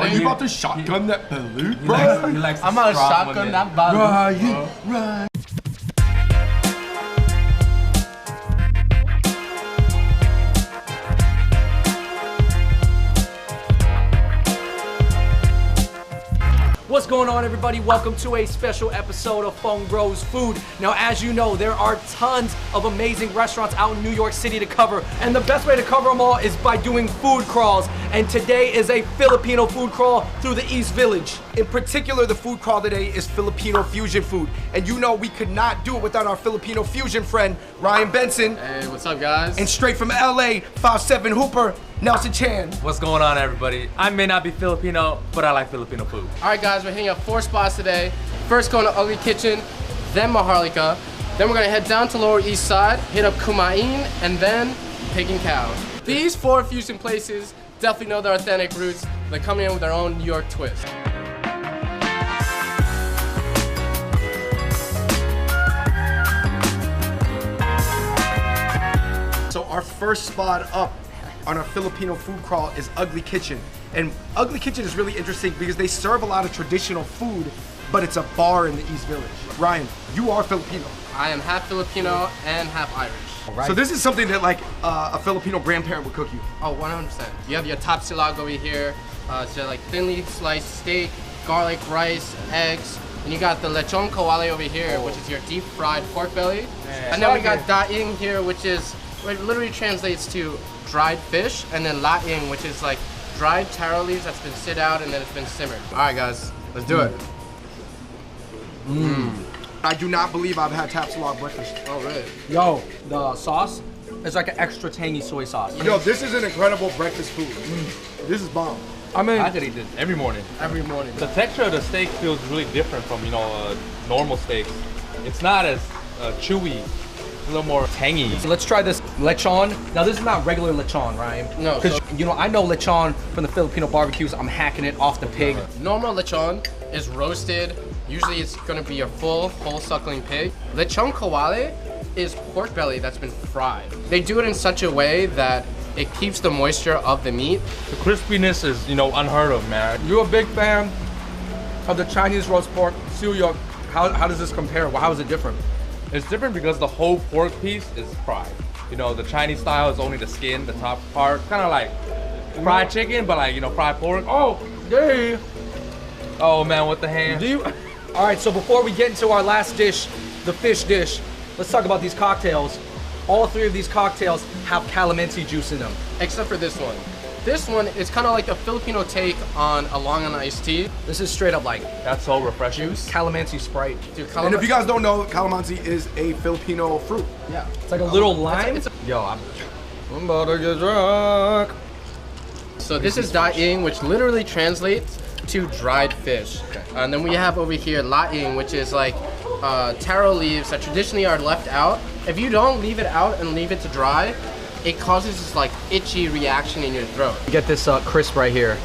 Are you about to shotgun that balloon, bro? I'm about to shotgun that balloon. Right. What's going on, everybody? Welcome to a special episode of Fung Bros Food. Now, as you know, there are tons of amazing restaurants out in New York City to cover, and the best way to cover them all is by doing food crawls. And today is a Filipino food crawl through the East Village. In particular, the food crawl today is Filipino fusion food. And you know we could not do it without our Filipino fusion friend, Ryan Benson. Hey, what's up, guys? And straight from LA, 5'7" Hooper, Nelson Chan. What's going on, everybody? I may not be Filipino, but I like Filipino food. All right, guys, we're hitting up 4 spots today. First, going to Ugly Kitchen, then Maharlika. Then we're gonna head down to Lower East Side, hit up Kumain, and then Pig and Cow. These 4 fusion places definitely know their authentic roots. They're coming in with their own New York twist. So our first spot up on our Filipino food crawl is Ugly Kitchen. And Ugly Kitchen is really interesting because they serve a lot of traditional food, but it's a bar in the East Village. Ryan, you are Filipino. I am half Filipino and half Irish. Right. So this is something that like a Filipino grandparent would cook you. Oh, 100%. You have your tapsilog over here. It's just like thinly sliced steak, garlic, rice, eggs. And you got the lechon kawale over here, which is your deep fried pork belly. And then we got daing here, which is, it literally translates to dried fish. And then laing, which is like dried taro leaves that's been sit out and then it's been simmered. All right, guys, let's do it. I do not believe I've had tapsilog breakfast. Oh, really? Yo, the sauce is like an extra tangy soy sauce. Yo, this is an incredible breakfast food. This is bomb. I mean, I could eat this every morning. Every morning. The texture of the steak feels really different from, normal steaks. It's not as chewy. It's a little more tangy. so let's try this lechon. Now, this is not regular lechon, Ryan. No, Because, so- I know lechon from the Filipino barbecues. I'm hacking it off the pig. Normal lechon is roasted. Usually it's gonna be a full, whole suckling pig. Lechon kawale is pork belly that's been fried. They do it in such a way that it keeps the moisture of the meat. The crispiness is, unheard of, man. You're a big fan of the Chinese roast pork suyo. How does this compare? How is it different? It's different because the whole pork piece is fried. The Chinese style is only the skin, the top part. Kind of like fried chicken, but like, fried pork. Oh, yay! Oh, man, with the hands. All right, so before we get into our last dish, the fish dish, let's talk about these cocktails. All 3 of these cocktails have calamansi juice in them. Except for this one. This one is kind of like a Filipino take on a Long Island iced tea. This is straight up like That's so refreshing. calamansi Sprite. Dude, And if you guys don't know, calamansi is a Filipino fruit. yeah. It's like a little lime. Yo, I'm about to get drunk. So this is daing, which literally translates to dried fish. And then we have over here laing, which is like taro leaves that traditionally are left out. If you don't leave it out and leave it to dry, it causes this like itchy reaction in your throat. Get this crisp right here.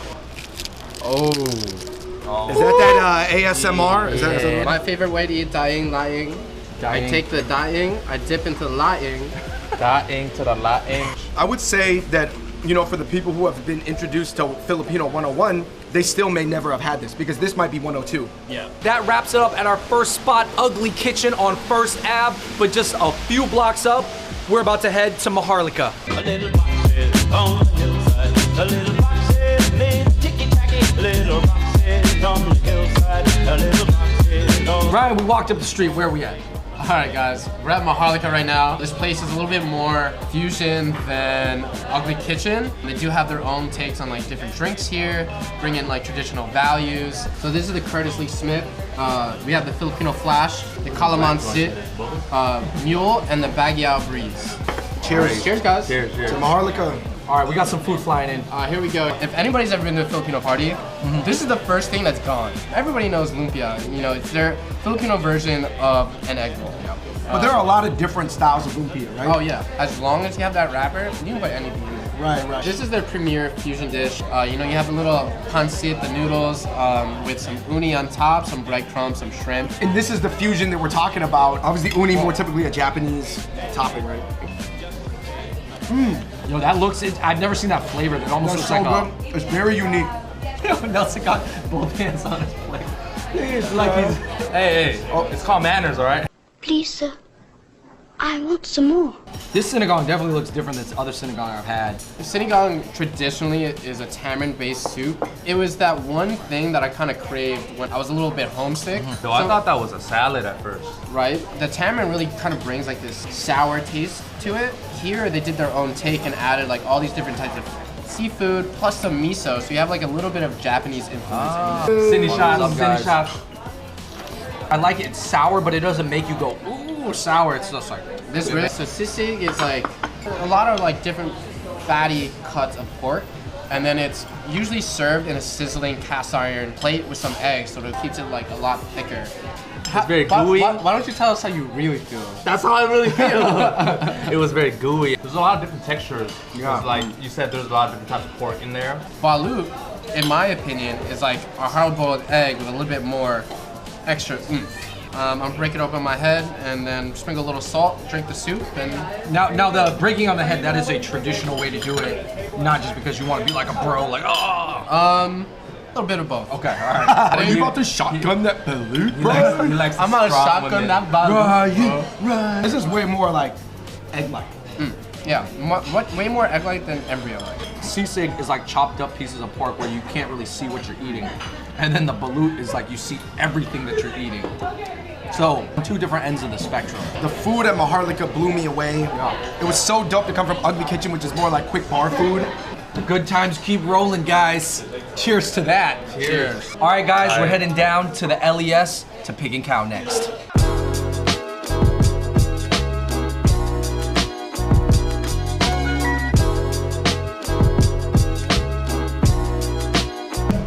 Oh. Is that ASMR? Is that ASMR? My favorite way to eat laing. I take the daing, I dip into the laing. Daing to the laing. I would say that, for the people who have been introduced to Filipino 101, they still may never have had this because this might be 102. Yeah. That wraps it up at our first spot, Ugly Kitchen on First Ave. But just a few blocks up, we're about to head to Maharlika. A little boxes on the hillside, a little boxes made ticky-tacky, little boxes on the hillside, a little boxes on... Ryan, we walked up the street. Where are we at? All right, guys, we're at Maharlika right now. This place is a little bit more fusion than Ugly Kitchen. They do have their own takes on like different drinks here, bring in like traditional values. So this is the Curtis Lee Smith. We have the Filipino Flash, the Calamansi Mule, and the Baguio Breeze. Cheers. Cheers, guys. Cheers, cheers. To Maharlika. All right, we got some food flying in. Here we go. If anybody's ever been to a Filipino party, this is the first thing that's gone. Everybody knows lumpia. It's their Filipino version of an egg roll. But there are a lot of different styles of lumpia, right? Oh yeah. As long as you have that wrapper, you can put anything in it. Right. This is their premier fusion dish. You have a little pancit, the noodles, with some uni on top, some breadcrumbs, some shrimp. And this is the fusion that we're talking about. Obviously, uni more typically a Japanese topping, right? Yo, that looks, I've never seen that flavor. That almost That's looks so like good. It's very unique. Nelson got both hands on his plate. It's like he's... Hey, oh, it's called manners, all right? Please, sir. I want some more. This sinigang definitely looks different than other sinigang I've had. Sinigang traditionally is a tamarind-based soup. It was that one thing that I kind of craved when I was a little bit homesick. So I thought that was a salad at first. Right? The tamarind really kind of brings like this sour taste to it. Here they did their own take and added like all these different types of seafood plus some miso, so you have like a little bit of Japanese influence in it. Cine shot. I like it. It's sour, but it doesn't make you go, ooh, sour. It's just like This really, so sisig is like a lot of like different fatty cuts of pork, and then it's usually served in a sizzling cast iron plate with some eggs, so it keeps it like a lot thicker. It's very gooey. Why don't you tell us how you really feel? That's how I really feel. It was very gooey. There's a lot of different textures. Yeah. Like you said, there's a lot of different types of pork in there. Balut, in my opinion, is like a hard-boiled egg with a little bit more extra oomph. I'm gonna break it open my head and then sprinkle a little salt, drink the soup, and Now the breaking on the head, that is a traditional way to do it, not just because you want to be like a bro, like, oh. a little bit of both. Okay, all right. Are you about to shotgun that balut, He bro? likes I'm gonna shotgun that balut. Right. This is way more like egg-like. Yeah, way more egg-like than embryo-like. Sisig is like chopped up pieces of pork where you can't really see what you're eating. And then the balut is like you see everything that you're eating. So, two different ends of the spectrum. The food at Maharlika blew me away. It was so dope to come from Ugly Kitchen, which is more like quick bar food. The good times keep rolling, guys. Cheers to that. Cheers. All right, guys, we're heading down to the LES to Pig and Cow next.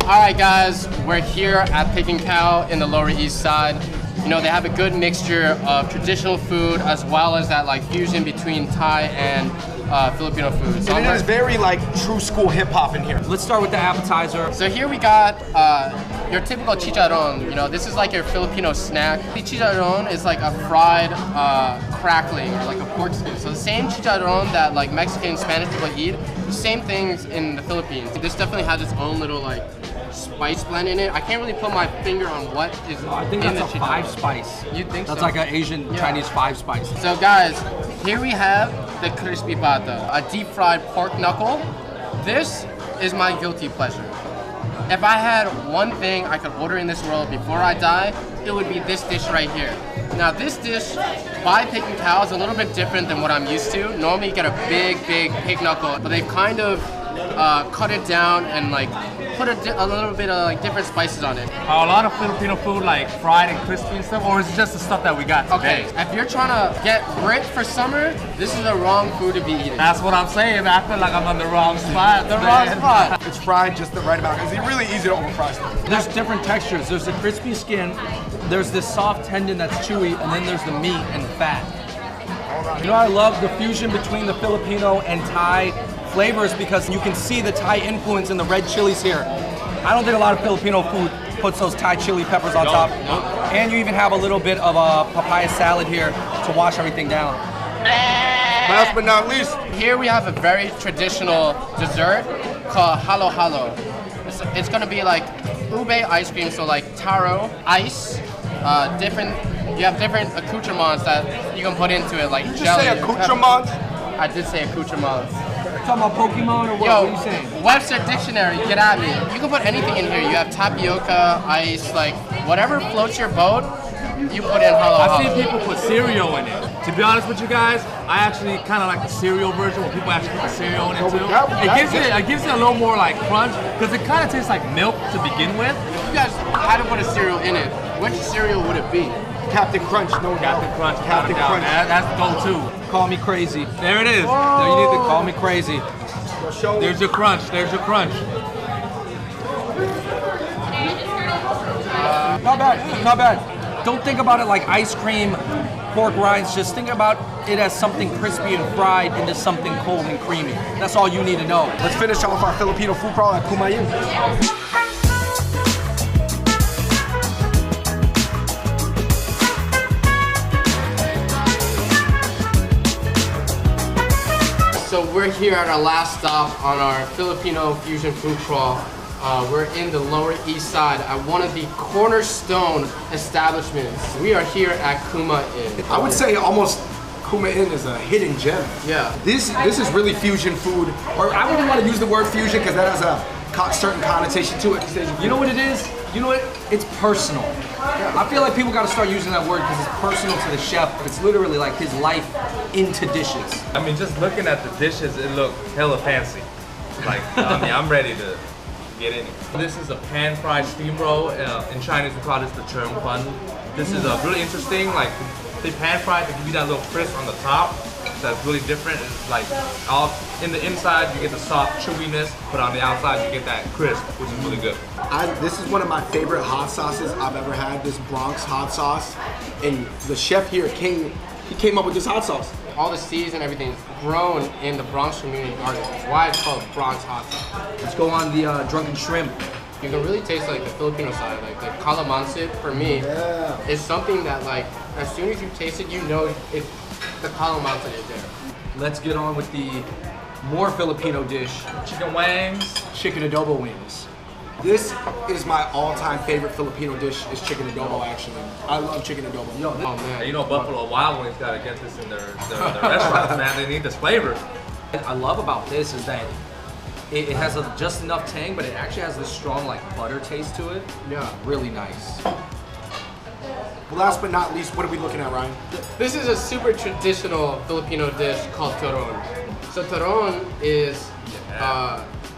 Alright guys, we're here at Pig and Cow in the Lower East Side. You know, they have a good mixture of traditional food as well as that like fusion between Thai and Filipino food. So And it is very like true school hip hop in here. Let's start with the appetizer. So here we got your typical chicharron. You know, this is like your Filipino snack. The chicharron is like a fried crackling or like a pork skin. So the same chicharron that like Mexican and Spanish people eat, the same things in the Philippines. This definitely has its own little like spice blend in it. I can't really put my finger on what is I think in that's the a chicharron. 5-spice. You think That's so? like an Asian Chinese 5-spice. So guys, here we have the crispy pata, a deep fried pork knuckle. This is my guilty pleasure. If I had one thing I could order in this world before I die, it would be this dish right here. Now this dish by Pig and Cow is a little bit different than what I'm used to. Normally you get a big pig knuckle, but they've kind of cut it down and like put a little bit of like different spices on it. A lot of Filipino food like fried and crispy and stuff, or is it just the stuff that we got today? Okay, if you're trying to get ripped for summer, this is the wrong food to be eating. That's what I'm saying. I feel like I'm on the wrong spot. The wrong spot. It's fried just the right amount. It's really easy to overfry stuff. There's different textures. There's the crispy skin, there's this soft tendon that's chewy, and then there's the meat and fat. You know, I love the fusion between the Filipino and Thai flavors because you can see the Thai influence in the red chilies here. I don't think a lot of Filipino food puts those Thai chili peppers on top. And you even have a little bit of a papaya salad here to wash everything down. Last but not least, Here we have a very traditional dessert called halo halo. It's gonna be like ube ice cream, so like taro, ice, you have different accoutrements that you can put into it, like you just jelly. say accoutrements. I did say accoutrements. Talking about Pokemon or what? What are you saying? Webster Dictionary, get at me. You can put anything in here. You have tapioca, ice, like whatever floats your boat, you put in halo I've halo. seen people put cereal in it. To be honest with you guys, I actually kind of like the cereal version when people actually put the cereal in it too. It gives it a little more like crunch because it kind of tastes like milk to begin with. If you guys had to put a cereal in it, which cereal would it be? Captain Crunch, no doubt. Captain Crunch, Captain Crunch. That's the go-to. Call me crazy. There it is. No, you need to call me crazy. There's your crunch. There's your crunch. Not bad, not bad. Don't think about it like ice cream, pork rinds. Just think about it as something crispy and fried into something cold and creamy. That's all you need to know. Let's finish off our Filipino food crawl at Kumayin. So we're here at our last stop on our Filipino fusion food crawl. We're in the Lower East Side at one of the cornerstone establishments. We are here at Kuma Inn. I would say almost Kuma Inn is a hidden gem. Yeah. This is really fusion food, or I wouldn't want to use the word fusion because that has a certain connotation to it. You know what it is? You know what? It's personal. I feel like people got to start using that word because it's personal to the chef. It's literally like his life into dishes. I mean, just looking at the dishes, it looked hella fancy. Like, I mean, I'm ready to get in it. This is a pan-fried steam roll. In Chinese, we call this the churn fun. This is really interesting. Like, they pan-fried to give you that little crisp on the top. That's really different. It's like all in the inside you get the soft chewiness, but on the outside you get that crisp, which is really good. This is one of my favorite hot sauces I've ever had. This Bronx hot sauce, and the chef here came up with this hot sauce. All the seeds and everything is grown in the Bronx community garden. That's why it's called Bronx hot sauce. Let's go on the drunken shrimp. You can really taste like the Filipino side, like the calamansi for me is something that like as soon as you taste it, you know it's the calamansi is there. Let's get on with the more Filipino dish, Chicken wings. chicken adobo wings. This is my all-time favorite Filipino dish. Is chicken adobo. Actually, I love chicken adobo. Oh man. You know, Buffalo Wild Wings gotta get this in their restaurants, man. They need this flavor. What I love about this is that it has just enough tang, but it actually has this strong like butter taste to it. Yeah. Really nice. Well, last but not least, what are we looking at, Ryan? This is a super traditional Filipino dish called turon. So turon is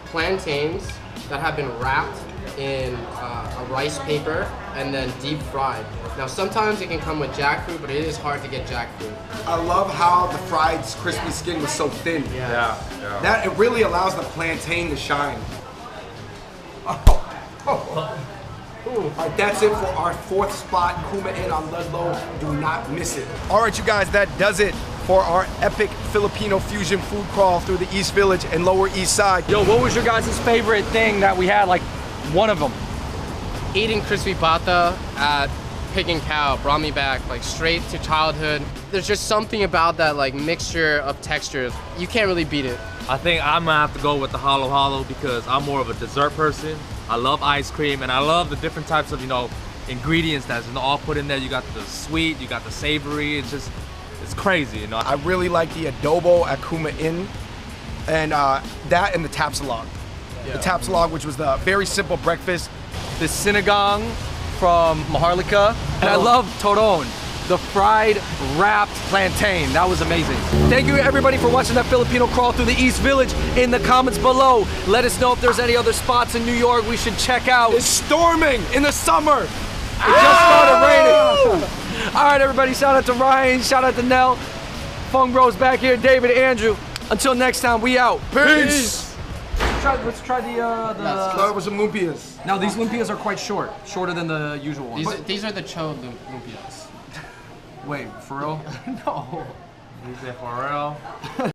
plantains that have been wrapped in a rice paper and then deep fried. Now sometimes it can come with jackfruit, but it is hard to get jackfruit. I love how the fried crispy skin was so thin. Yeah. That it really allows the plantain to shine. All right, that's it for our fourth spot, Kuma Inn on Ludlow. Do not miss it. All right, you guys, that does it for our epic Filipino fusion food crawl through the East Village and Lower East Side. Yo, what was your guys' favorite thing that we had? Like one of them. Eating crispy bata at Pig and Cow brought me back like straight to childhood. There's just something about that like mixture of textures. You can't really beat it. I think I'm gonna have to go with the halo halo because I'm more of a dessert person. I love ice cream and I love the different types of, you know, ingredients that's all put in there. You got the sweet, you got the savory. It's crazy, you know. I really like the adobo at Kuma Inn, and that and the tapsilog. The tapsilog, which was the very simple breakfast. The sinigang from Maharlika, and I love toron, the fried wrapped plantain. That was amazing. Thank you everybody for watching that Filipino crawl through the East Village. In the comments below, let us know if there's any other spots in New York we should check out. It's storming in the summer. It just started raining. All right, everybody, shout out to Ryan, shout out to Nell. Fung Bros back here, David, Andrew. Until next time, we out. Peace. Let's try Start with some lumpias. Now these lumpias are quite shorter than the usual ones. These are the cho lumpias. Wait, for real? No. Is it for real?